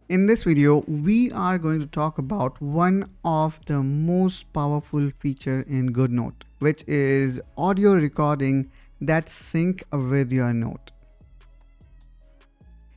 In this video, we are going to talk about one of the most powerful feature in GoodNote, which is audio recording that sync with your note.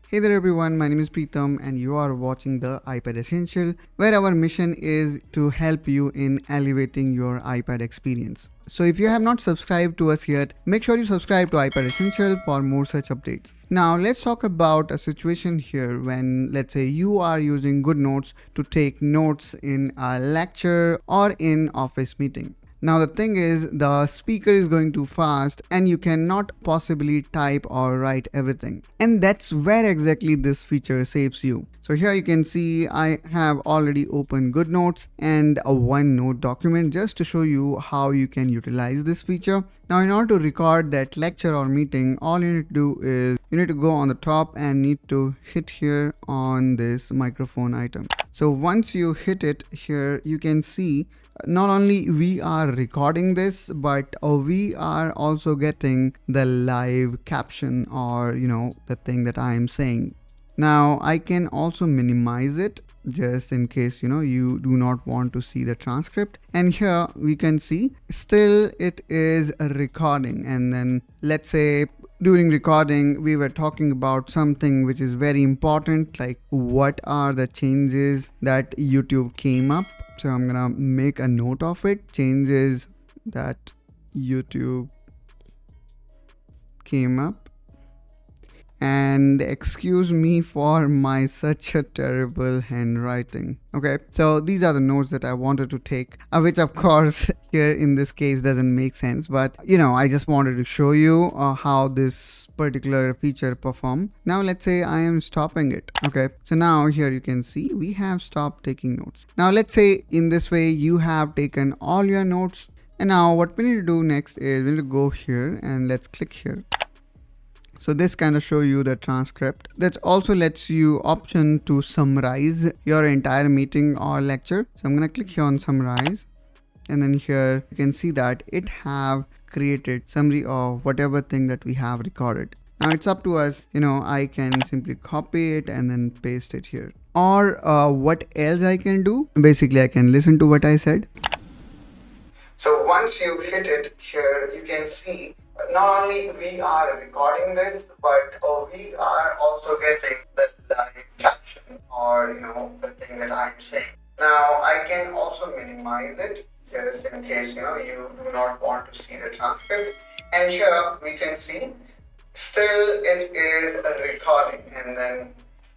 Hey there everyone, my name is Preetham and you are watching the iPad Essential, where our mission is to help you in elevating your iPad experience. So if you have not subscribed to us yet, make sure you subscribe to iPad Essential for more such updates. Now let's talk about a situation here when, let's say, you are using GoodNotes to take notes in a lecture or in office meeting. Now the thing is, the speaker is going too fast and you cannot possibly type or write everything. And that's where exactly this feature saves you. So here you can see I have already opened GoodNotes and a OneNote document just to show you how you can utilize this feature. Now in order to record that lecture or meeting, all you need to do is you need to go on the top and need to hit here on this microphone item. So once you hit it here, you can see not only we are recording this, but we are also getting the live caption, or the thing that I am saying. Now I can also minimize it just in case you do not want to see the transcript, and here we can see still it is a recording. And then let's say during recording we were talking about something which is very important, like what are the changes that YouTube came up. So I'm gonna make a note of it, changes that YouTube came up. And excuse me for my such a terrible handwriting. Okay, so these are the notes that I wanted to take, which of course here in this case doesn't make sense, but I just wanted to show you how this particular feature perform. Now let's say I am stopping it. Okay, so now here you can see we have stopped taking notes. Now let's say in this way you have taken all your notes, and now what we need to do next is we need to go here and let's click here. So this kind of show you the transcript. That also lets you option to summarize your entire meeting or lecture. So I'm gonna click here on summarize, and then here you can see that it have created summary of whatever thing that we have recorded. Now it's up to us, I can simply copy it and then paste it here. Or what else I can do? Basically I can listen to what I said. So once you hit it here, you can see not only we are recording this, but we are also getting the live caption, or the thing that I'm saying. Now I can also minimize it just in case you do not want to see the transcript. And here we can see still it is a recording. And then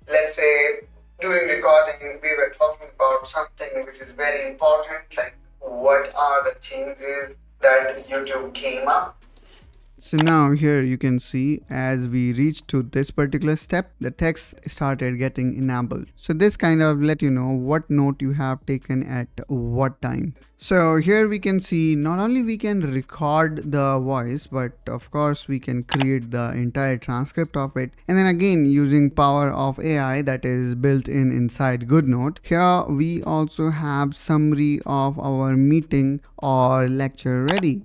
let's say during recording we were talking about something which is very important, like what are the changes that YouTube came up. So now here you can see as we reach to this particular step, the text started getting enabled. So this kind of let you know what note you have taken at what time. So here we can see not only we can record the voice, but of course we can create the entire transcript of it. And then again, using power of AI that is built in inside GoodNote, here we also have summary of our meeting or lecture ready.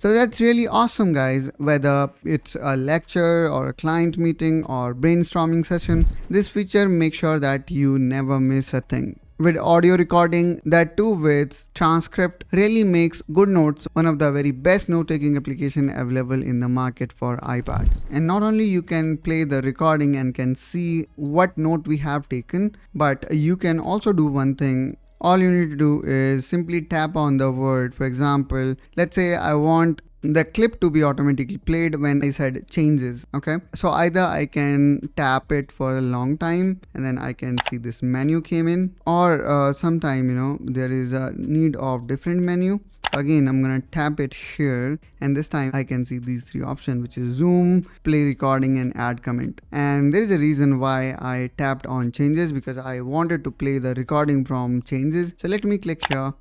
So that's really awesome, guys. Whether it's a lecture or a client meeting or brainstorming session, this feature makes sure that you never miss a thing. With audio recording, that too with transcript, really makes GoodNotes one of the very best note-taking application available in the market for iPad. And not only you can play the recording and can see what note we have taken, but you can also do one thing. All you need to do is simply tap on the word. For example, let's say I want the clip to be automatically played when I said changes. Okay, so either I can tap it for a long time and then I can see this menu came in, or sometime there is a need of different menu. Again, I'm gonna tap it here, and this time I can see these three options, which is zoom, play recording, and add comment. And there is a reason why I tapped on changes, because I wanted to play the recording from changes. So let me click here.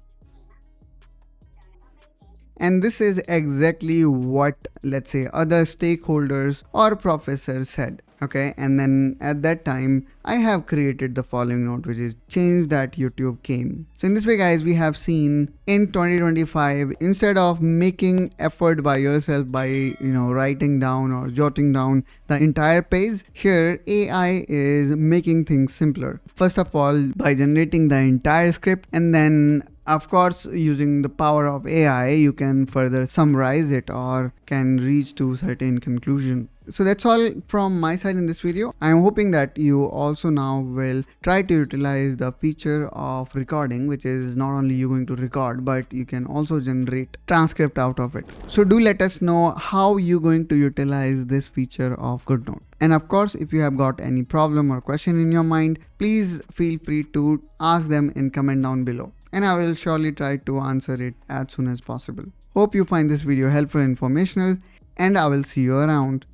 And this is exactly what, let's say, other stakeholders or professors said. Okay, and then at that time I have created the following note, which is change that YouTube came. So in this way guys, we have seen in 2025, instead of making effort by yourself by writing down or jotting down the entire page, here AI is making things simpler. First of all, by generating the entire script, and then of course using the power of AI, you can further summarize it or can reach to certain conclusion. So that's all from my side in this video. I'm hoping that you also now will try to utilize the feature of recording, which is not only you going to record, but you can also generate transcript out of it. So do let us know how you're going to utilize this feature of GoodNote. And of course, if you have got any problem or question in your mind, please feel free to ask them in comment down below, and I will surely try to answer it as soon as possible. Hope you find this video helpful and informational, and I will see you around.